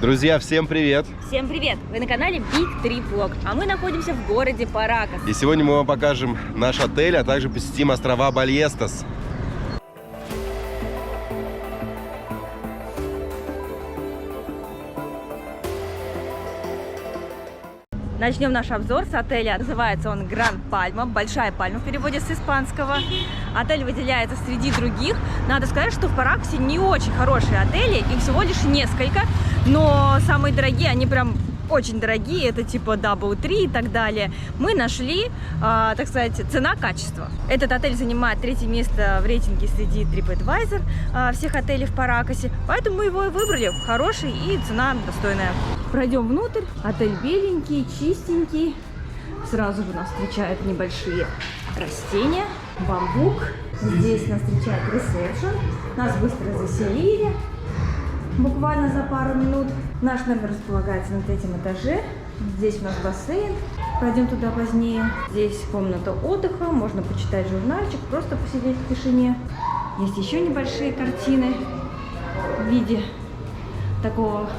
Друзья, всем привет! Всем привет! Вы на канале Big Trip Vlog, а мы находимся в городе Паракас. И сегодня мы вам покажем наш отель, а также посетим острова Бальестас. Начнем наш обзор с отеля. Называется он Гранд Пальма, Большая Пальма в переводе с испанского. Отель выделяется среди других. Надо сказать, что в Паракасе не очень хорошие отели, их всего лишь несколько, но самые дорогие, они прям очень дорогие, это типа DoubleTree и так далее. Мы нашли, так сказать, цена-качество. Этот отель занимает 3-е место в рейтинге среди TripAdvisor всех отелей в Паракасе, поэтому мы его и выбрали. Хороший и цена достойная. Пройдем внутрь. Отель беленький, чистенький. Сразу же нас встречают небольшие растения, бамбук. Здесь нас встречает ресепшн. Нас быстро заселили. Буквально за пару минут. Наш номер располагается на 3-м этаже. Здесь у нас бассейн. Пойдем туда позднее. Здесь комната отдыха. Можно почитать журнальчик, просто посидеть в тишине. Есть еще небольшие картины в виде такого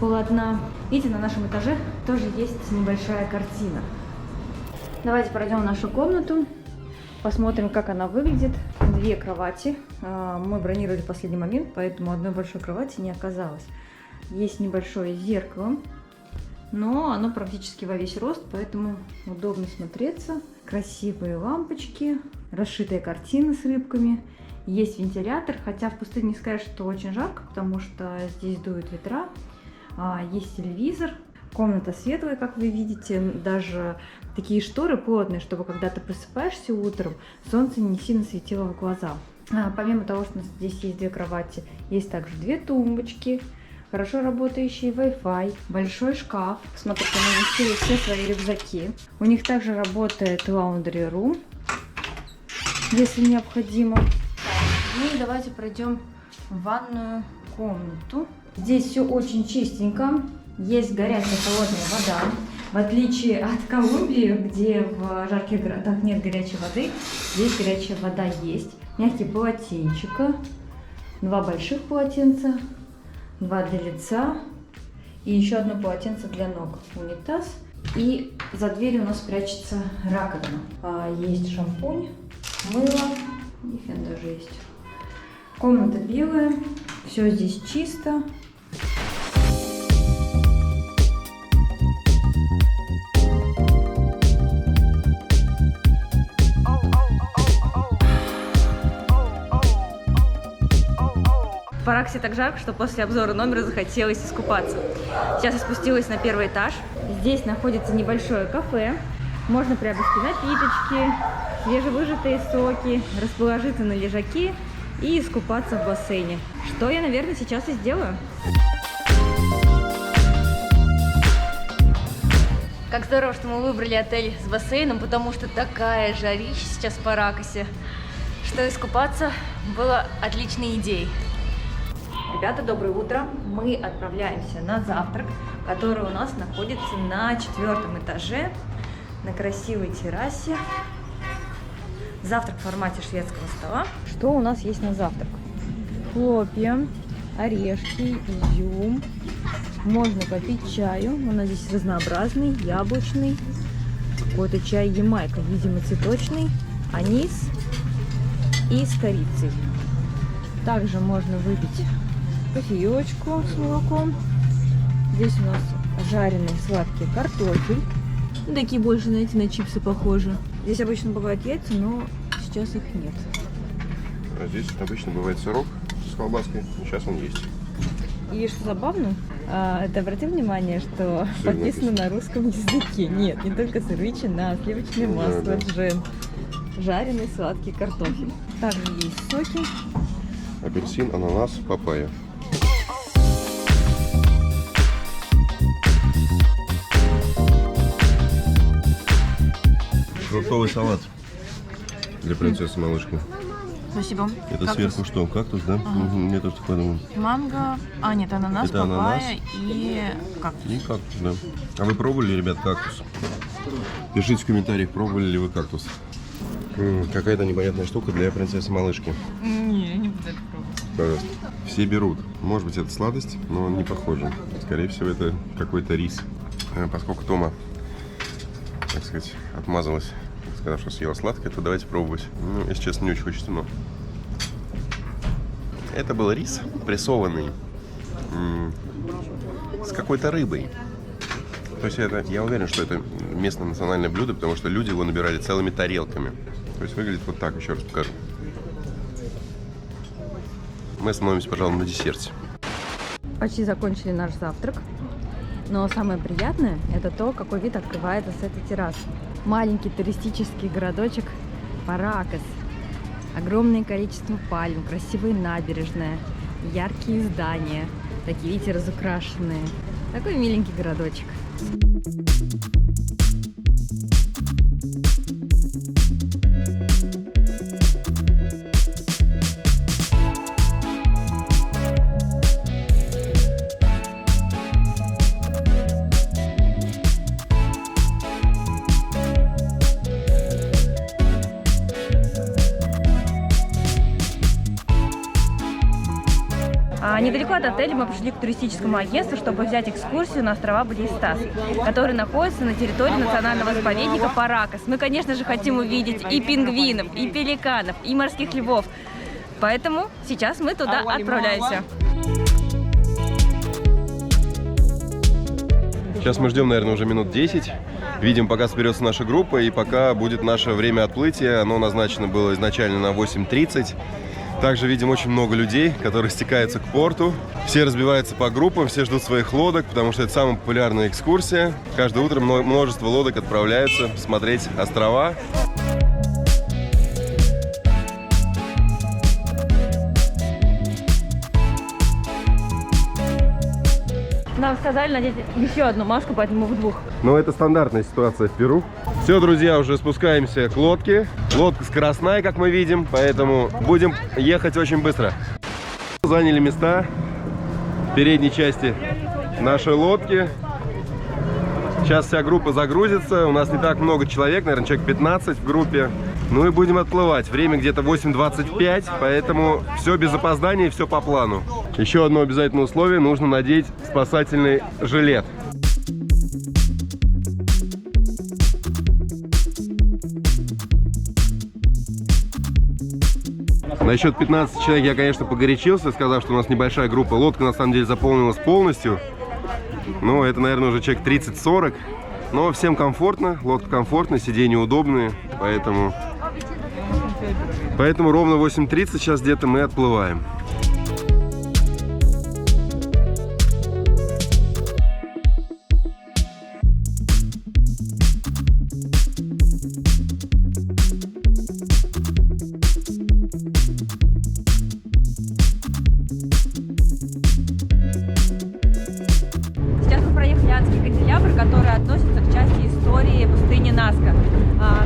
полотна. Видите, на нашем этаже тоже есть небольшая картина. Давайте пройдем в нашу комнату. Посмотрим, как она выглядит. 2 кровати. Мы бронировали в последний момент, поэтому одной большой кровати не оказалось. Есть небольшое зеркало, но оно практически во весь рост, поэтому удобно смотреться. Красивые лампочки, расшитые картины с рыбками. Есть вентилятор, хотя в пустыне не сказать, что очень жарко, потому что здесь дуют ветра. Есть телевизор. Комната светлая, как вы видите, даже такие шторы плотные, чтобы когда ты просыпаешься утром, солнце не сильно светило в глаза. Помимо того, что здесь есть 2 кровати, есть также 2 тумбочки, хорошо работающий Wi-Fi, большой шкаф. Смотрите, мы вместили все свои рюкзаки. У них также работает laundry room, если необходимо. Ну и давайте пройдем в ванную комнату. Здесь все очень чистенько. Есть горячая холодная вода. В отличие от Колумбии, где в жарких городах нет горячей воды, здесь горячая вода есть. Мягкие полотенчика, 2 больших полотенца, 2 для лица и еще одно полотенце для ног. Унитаз. И за дверью у нас прячется раковина. Есть шампунь, мыло и фен даже есть. Комната белая, все здесь чисто. В Паракасе так жарко, что после обзора номера захотелось искупаться. Сейчас я спустилась на 1-й этаж. Здесь находится небольшое кафе. Можно приобрести напиточки, свежевыжатые соки, расположиться на лежаке и искупаться в бассейне. Что я, наверное, сейчас и сделаю. Как здорово, что мы выбрали отель с бассейном, потому что такая жарища сейчас в Паракасе, что искупаться было отличной идеей. Ребята, доброе утро! Мы отправляемся на завтрак, который у нас находится на 4-м этаже, на красивой террасе. Завтрак в формате шведского стола. Что у нас есть на завтрак? Хлопья, орешки, изюм. Можно попить чаю. У нас здесь разнообразный, яблочный, какой-то чай ямайка, видимо, цветочный, анис и с корицей. Также можно выпить кофеечку с молоком. Здесь у нас жареный сладкий картофель. Такие больше, знаете, на чипсы похожи. Здесь обычно бывают яйца, но сейчас их нет. А здесь обычно бывает сырок с колбаской. Сейчас он есть. И что забавно, ты обратил внимание, что Сыр подписано на русском языке? Нет, не только сыр, ветчина, сливочное масло, джем, жареный сладкий картофель. Также есть соки. Апельсин, ананас, папайя. Фруктовый салат для принцессы-малышки. Спасибо. Это Кактус. сверху что? Кактус, да? Ага. Угу, я тоже такой думаю. Манго, нет, ананас, Это папайя ананас. и кактус. И кактус, да. А вы пробовали, ребят, кактус? Пишите в комментариях, пробовали ли вы кактус. Какая-то непонятная штука для принцессы-малышки. Не, я не буду это пробовать. Пожалуйста. все берут. Может быть, это сладость, но не похоже. Скорее всего, это какой-то рис. Поскольку Тома, так сказать, отмазалась, сказав, что съела сладкое, то давайте пробовать. Ну, если честно, не очень хочется, но... Это был рис прессованный с какой-то рыбой. То есть это, я уверен, что это местное национальное блюдо, потому что люди его набирали целыми тарелками. То есть выглядит вот так, еще раз покажу. Мы остановимся, пожалуй, на десерте. Почти закончили наш завтрак. Но самое приятное – это то, какой вид открывается с этой террасы. Маленький туристический городочек Паракас. Огромное количество пальм, красивая набережная, яркие здания. Такие, видите, разукрашенные. Такой миленький городочек. Недалеко от отеля мы пришли к туристическому агентству, чтобы взять экскурсию на острова Балеистас, которые находятся на территории национального заповедника Паракас. Мы, конечно же, хотим увидеть и пингвинов, и пеликанов, и морских львов. Поэтому сейчас мы туда отправляемся. Сейчас мы ждем, наверное, уже минут 10. Видим, пока соберется наша группа и пока будет наше время отплытия. Оно назначено было изначально на 8:30. Также видим очень много людей, которые стекаются к порту. Все разбиваются по группам, все ждут своих лодок, потому что это самая популярная экскурсия. Каждое утро множество лодок отправляются смотреть острова. Нам сказали надеть еще одну маску, поэтому в двух. Но это стандартная ситуация в Перу. Все, друзья, уже спускаемся к лодке. Лодка скоростная, как мы видим, поэтому будем ехать очень быстро. Заняли места в передней части нашей лодки. Сейчас вся группа загрузится. У нас не так много человек, наверное, человек 15 в группе. Ну и будем отплывать. Время где-то 8:25, поэтому все без опозданий, все по плану. Еще одно обязательное условие: нужно надеть спасательный жилет. Насчет 15 человек я, конечно, погорячился, сказав, что у нас небольшая группа. Лодка на самом деле заполнилась полностью. Ну, это, наверное, уже человек 30-40. Но всем комфортно, лодка комфортная, сиденья удобные, поэтому ровно 8:30 сейчас где-то мы отплываем. Сейчас мы проехали Андский канделябр, который относится к части истории пустыни Наска.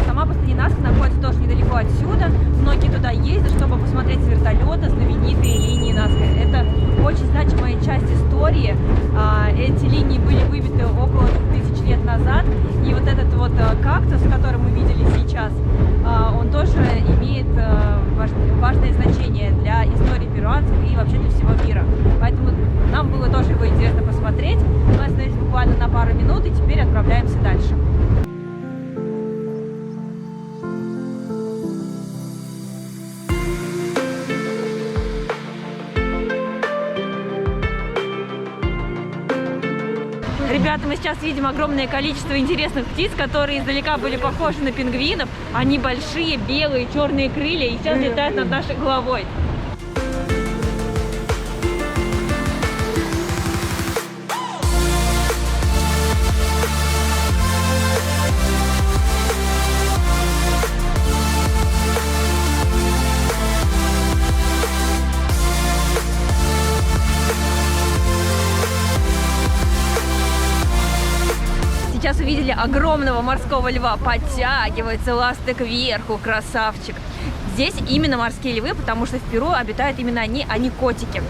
Сама пустыня Наска находится тоже недалеко отсюда. Многие туда ездят, чтобы посмотреть с вертолета знаменитые линии Наска. Это очень значимая часть истории. Эти линии были выбиты около 2000 лет назад. И вот этот вот кактус, который мы видели сейчас, он тоже имеет важное значение для истории перуанцев и вообще для всего мира. Поэтому нам было тоже его интересно посмотреть. Мы остановились буквально на пару минут и теперь отправляемся дальше. Ребята, мы сейчас видим огромное количество интересных птиц, которые издалека были похожи на пингвинов. Они большие, белые, черные крылья и сейчас летают над нашей головой. Сейчас увидели огромного морского льва, подтягивается ласты кверху, красавчик. Здесь именно морские львы, потому что в Перу обитают именно они, а не котики.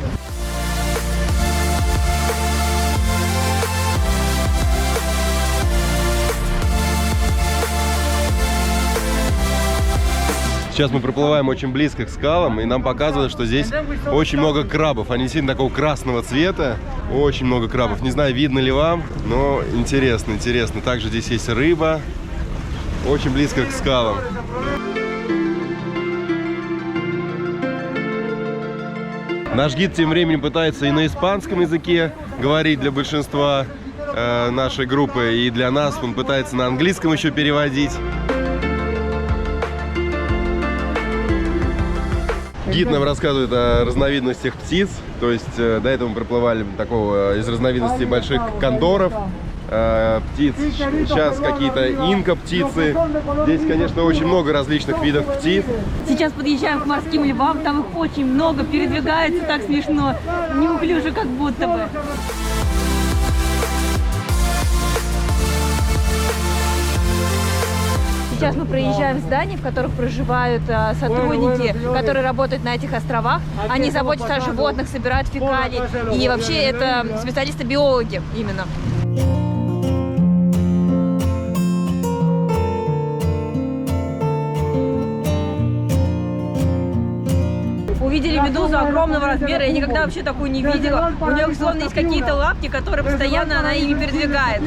Сейчас мы проплываем очень близко к скалам, и нам показывают, что здесь очень много крабов. Они действительно такого красного цвета. Очень много крабов. Не знаю, видно ли вам, но интересно, интересно. Также здесь есть рыба. Очень близко к скалам. Наш гид тем временем пытается и на испанском языке говорить для большинства нашей группы, и для нас он пытается на английском еще переводить. Гид нам рассказывает о разновидностях птиц, то есть до этого мы проплывали такого из разновидностей больших кондоров, птиц, сейчас какие-то инка-птицы. Здесь, конечно, очень много различных видов птиц. Сейчас подъезжаем к морским львам, там их очень много, передвигается так смешно, неуклюже как будто бы. Сейчас мы проезжаем здания, в которых проживают сотрудники, которые работают на этих островах. Они заботятся о животных, собирают фекалии. И вообще это специалисты-биологи именно. Увидели медузу огромного размера, я никогда вообще такую не видела. У нее словно есть какие-то лапки, которые постоянно она ими передвигает.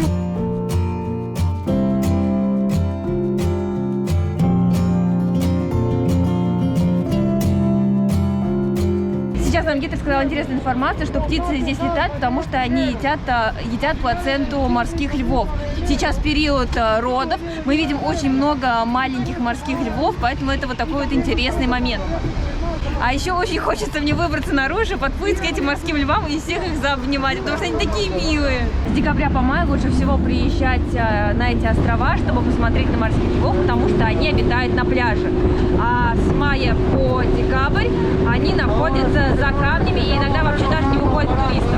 Сейчас нам гид сказал интересную информацию, что птицы здесь летают, потому что они едят плаценту морских львов. Сейчас период родов, мы видим очень много маленьких морских львов, поэтому это вот такой вот интересный момент. А еще очень хочется мне выбраться наружу, подплыть к этим морским львам и всех их заобнимать, потому что они такие милые. С декабря по май лучше всего приезжать на эти острова, чтобы посмотреть на морских львов, потому что они обитают на пляже. А с мая по декабрь они находятся за камнями и иногда вообще даже не выходят туристов.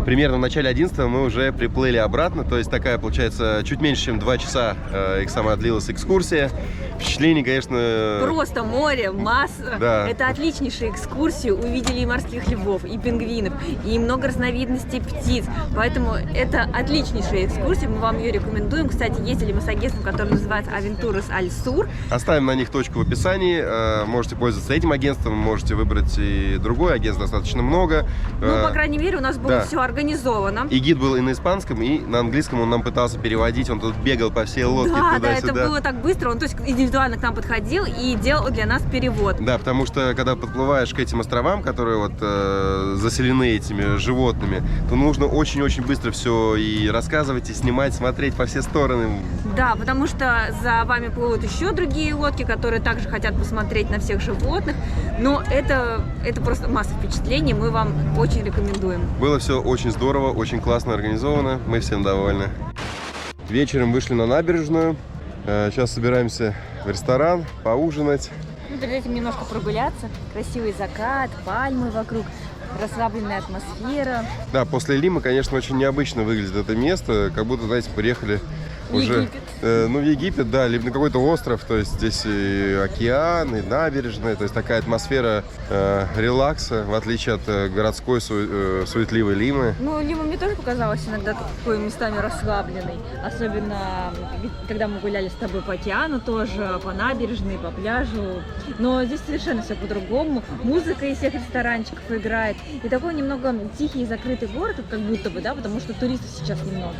Примерно в начале 11-го мы уже приплыли обратно, то есть такая, получается, чуть меньше, чем 2 часа их сама длилась экскурсия. Впечатление, конечно... Просто море, масса. Да. Это отличнейшая экскурсия. Увидели и морских львов, и пингвинов, и много разновидностей птиц. Поэтому это отличнейшая экскурсия. Мы вам ее рекомендуем. Кстати, ездили мы с агентством, которое называется Aventuras al Sur. Оставим на них точку в описании. Можете пользоваться этим агентством, можете выбрать и другое агентство, достаточно много. Ну, по крайней мере, у нас было все организовано. И гид был и на испанском, и на английском он нам пытался переводить. Он тут бегал по всей лодке туда-сюда. Да, это было так быстро. Он, то есть, индивидуально к нам подходил и делал для нас перевод. Да, потому что, когда подплываешь к этим островам, которые вот заселены этими животными, то нужно очень-очень быстро все и рассказывать, и снимать, смотреть по все стороны. Да, потому что за вами плывут еще другие лодки, которые также хотят посмотреть на всех животных. Но это просто масса впечатлений, мы вам очень рекомендуем. Было все очень здорово, очень классно организовано, мы всем довольны. Вечером вышли на набережную, сейчас собираемся в ресторан поужинать. Ну, перед этим немножко прогуляться, красивый закат, пальмы вокруг, расслабленная атмосфера. Да, после Лимы, конечно, очень необычно выглядит это место, как будто, знаете, приехали уже в Египет, да, либо на какой-то остров, то есть здесь и океан, и набережная, то есть такая атмосфера релакса, в отличие от городской суетливой Лимы. Ну, Лима мне тоже показалась иногда такой местами расслабленной, особенно когда мы гуляли с тобой по океану тоже, по набережной, по пляжу, но здесь совершенно все по-другому, музыка из всех ресторанчиков играет, и такой немного тихий и закрытый город, как будто бы, да, потому что туристов сейчас немного.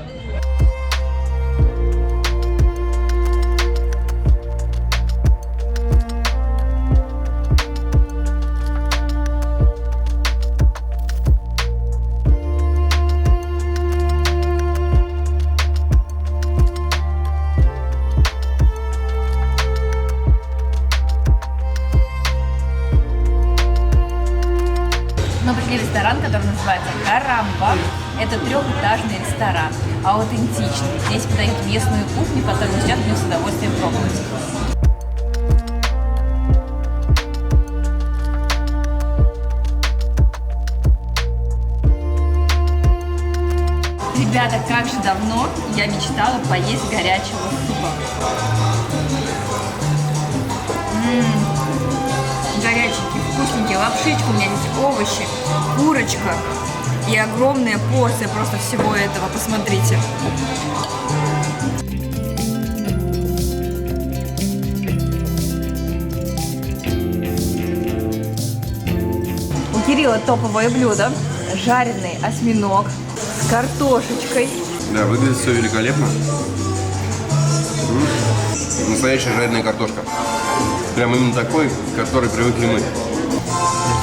Мы пришли в ресторан, который называется Карамба. Это трехэтажный ресторан, аутентичный. Здесь подают местную кухню, которую мы сейчас будем с удовольствием пробовать. Ребята, как же давно я мечтала поесть горячего супа. Горяченький. вкусненькие. Лапшичка у меня здесь, овощи, курочка и огромная порция просто всего этого. Посмотрите. У Кирилла топовое блюдо. Жареный осьминог с картошечкой. Да, выглядит все великолепно. Настоящая жареная картошка. Прям именно такой, к которой привыкли мы.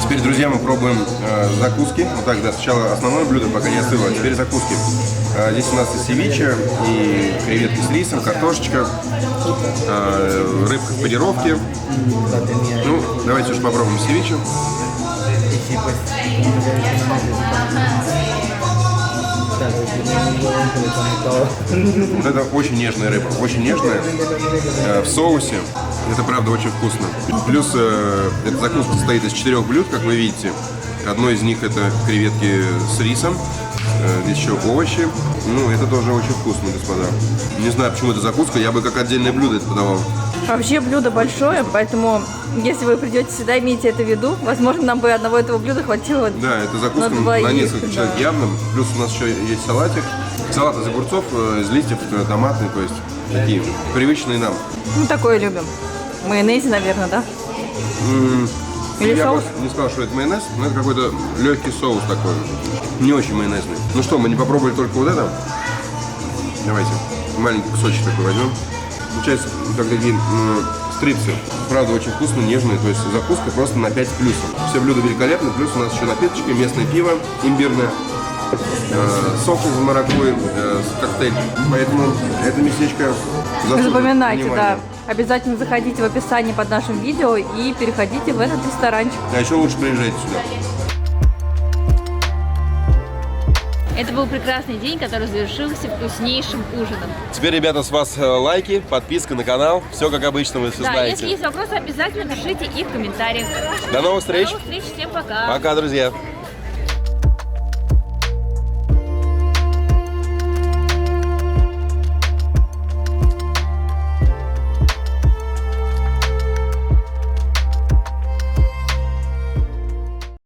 Теперь, друзья, мы пробуем закуски. Вот так, да, сначала основное блюдо, пока не остыло, а теперь закуски. Здесь у нас и севиче, и креветки с рисом, картошечка, рыбка в панировке. Ну, давайте уж попробуем севиче. Вот это очень нежная рыба, очень нежная, в соусе. Это правда очень вкусно. Плюс эта закуска состоит из 4 блюд, как вы видите. Одно из них это креветки с рисом, здесь еще овощи. Ну, это тоже очень вкусно, господа. Не знаю, почему это закуска, я бы как отдельное блюдо это подавал. Вообще блюдо большое, поэтому если вы придете сюда, имейте это в виду. Возможно, нам бы одного этого блюда хватило. Да, это закуска на двоих, несколько человек явно. Плюс у нас еще есть салатик. Салат из огурцов, из листьев, томатный, то есть такие привычные нам. Мы такое любим. Майонезе, наверное, да? Или я соус? бы не сказал, что это майонез, но это какой-то легкий соус такой. Не очень майонезный. Ну что, мы не попробовали только вот это? Давайте маленький кусочек такой возьмем. Получается, как такие стрипсы. Правда, очень вкусно, нежные. То есть закуска просто на 5 плюсов. Все блюда великолепны. Плюс у нас еще напиточки, местное пиво имбирное, сок из маракуйи, коктейль. Поэтому это местечко заслуживает Запоминайте, внимания. да. Обязательно заходите в описание под нашим видео и переходите в этот ресторанчик. А еще лучше приезжайте сюда. Это был прекрасный день, который завершился вкуснейшим ужином. Теперь, ребята, с вас лайки, подписка на канал. Все как обычно, вы все Да, знаете. если есть вопросы, обязательно пишите их в комментариях. До новых встреч. До новых встреч, всем пока. Пока, друзья.